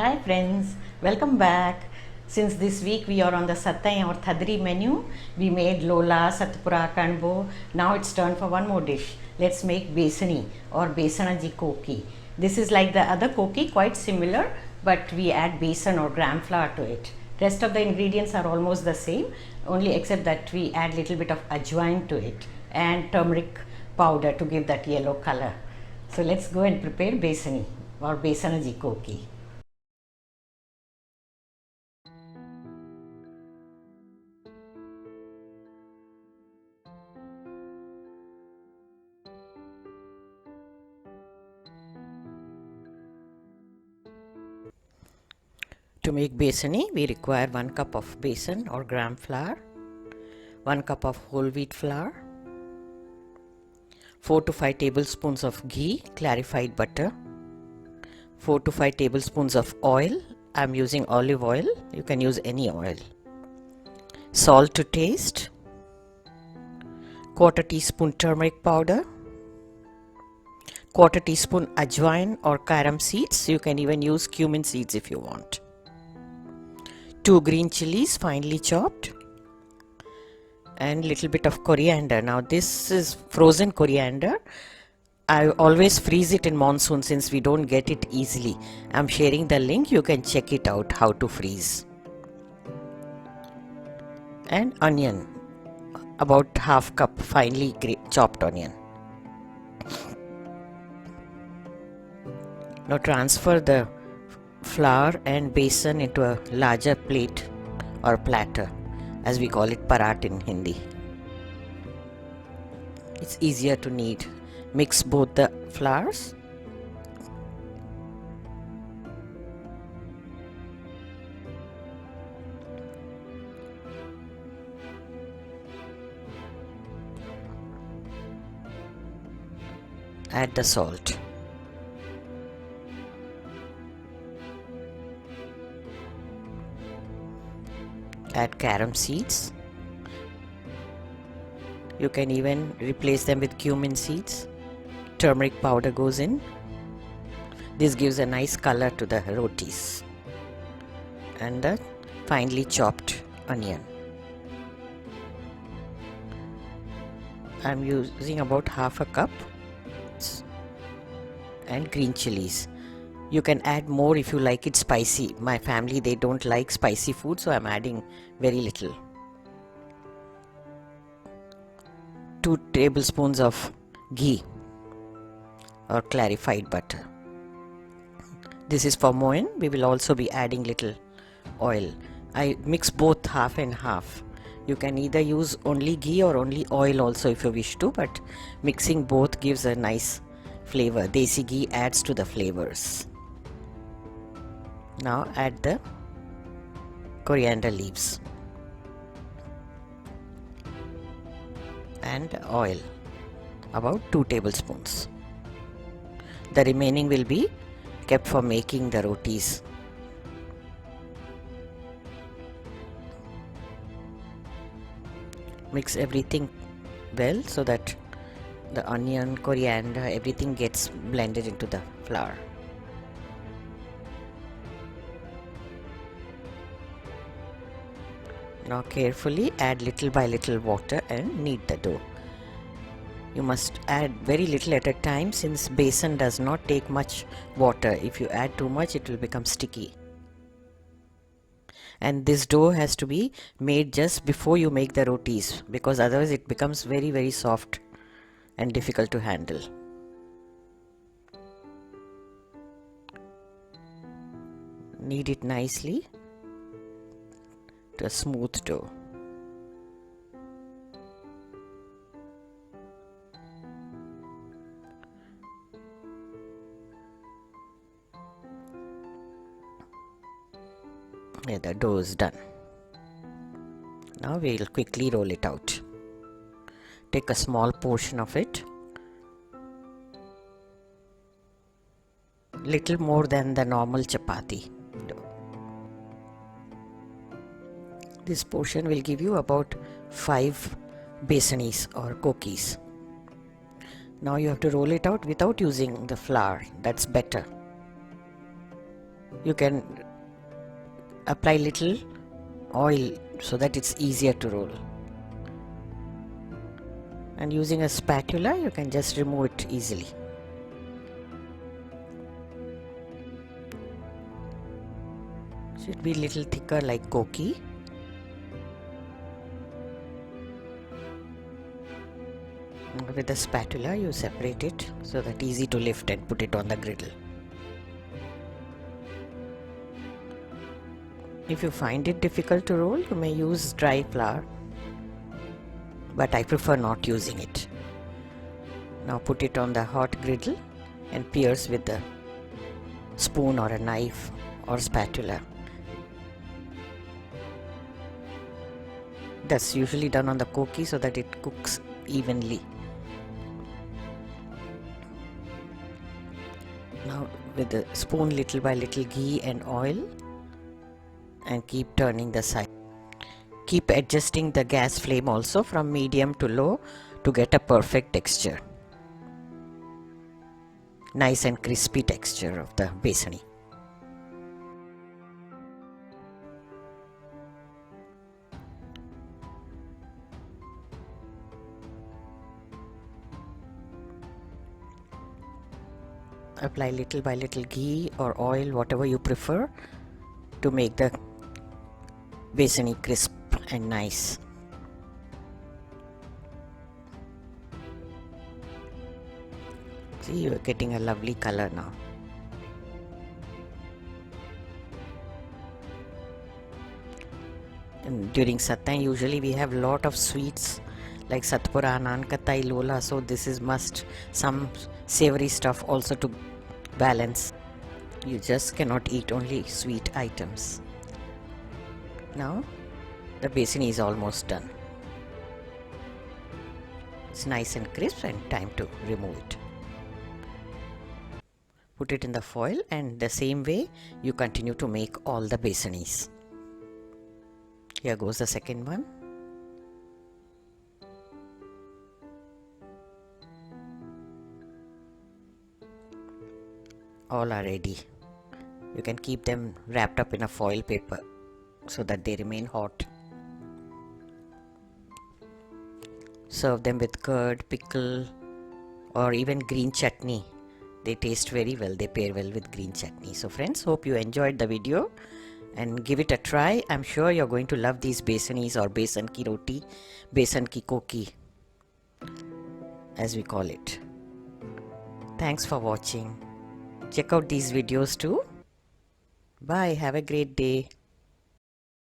Hi friends, welcome back. Since this week we are on the Sattai or Thadri menu, we made Lola, Satpura, Kanbo. Now it's turn for one more dish. Let's make Besani or Besana ji Koki. This is like the other Koki, quite similar, but we add besan or gram flour to it. Rest of the ingredients are almost the same, only except that we add little bit of ajwain to it and turmeric powder to give that yellow color. So let's go and prepare Besani or Besana ji Koki. To make besani, we require 1 cup of besan or gram flour, 1 cup of whole wheat flour, 4 to 5 tablespoons of ghee, clarified butter, 4 to 5 tablespoons of oil. I am using olive oil, you can use any oil. Salt to taste, quarter teaspoon turmeric powder, quarter teaspoon ajwain or carom seeds. You can even use cumin seeds if you want. 2 green chillies finely chopped and little bit of coriander. Now this is frozen coriander. I always freeze it in monsoon since we don't get it easily. I'm sharing the link, you can check it out how to freeze. And onion, about half cup finely chopped onion. Now transfer the flour and besan into a larger plate or platter, as we call it parat in Hindi. It's easier to knead. Mix both the flours. Add the salt. Add carom seeds. You can even replace them with cumin seeds. Turmeric powder goes in. This gives a nice color to the rotis. And the finely chopped onion. I am using about half a cup. And green chilies. You can add more if you like it spicy. My family, they don't like spicy food, so I'm adding very little. 2 tablespoons of ghee or clarified butter. This is for moin. We will also be adding little oil. I mix both half and half. You can either use only ghee or only oil also if you wish to, but mixing both gives a nice flavor. Desi ghee adds to the flavors. Now add the coriander leaves and oil, about 2 tablespoons. The remaining will be kept for making the rotis. Mix everything well so that the onion, coriander, everything gets blended into the flour. Now carefully add little by little water and knead the dough. You must add very little at a time since besan does not take much water. If you add too much, it will become sticky. And this dough has to be made just before you make the rotis, because otherwise it becomes very soft and difficult to handle. Knead it nicely to a smooth dough. Yeah, the dough is done. Now we will quickly roll it out. Take a small portion of it, little more than the normal chapati dough. This portion will give you about 5 besanis or kokis. Now you have to roll it out without using the flour. That's better. You can apply little oil so that it's easier to roll. And using a spatula, you can just remove it easily. Should be little thicker like Koki. With the spatula, you separate it so that easy to lift and put it on the griddle. If you find it difficult to roll, you may use dry flour, but I prefer not using it. Now put it on the hot griddle and pierce with the spoon or a knife or spatula. That's usually done on the Koki so that it cooks evenly. Now with the spoon, little by little ghee and oil, and keep turning the side. Keep adjusting the gas flame also from medium to low to get a perfect texture. Nice and crispy texture of the Besani. Apply little by little ghee or oil, whatever you prefer, to make the Besani crisp and nice. See, you are getting a lovely color now. And during Satai, usually we have lot of sweets like satpura, naan katai, lola, so this is must. Some savory stuff also to balance. You just cannot eat only sweet items. Now the Besani is almost done. It's nice and crisp and time to remove it. Put it in the foil, and the same way you continue to make all the Besanis. Here goes the second one. All are ready. You can keep them wrapped up in a foil paper so that they remain hot. Serve them with curd, pickle, or even green chutney. They taste very well. They pair well with green chutney. So friends, hope you enjoyed the video and give it a try. I'm sure you're going to love these Besanis, or Besan ki roti, Besan ki Koki, as we call it. Thanks for watching. Check out these videos too. Bye. Have a great day.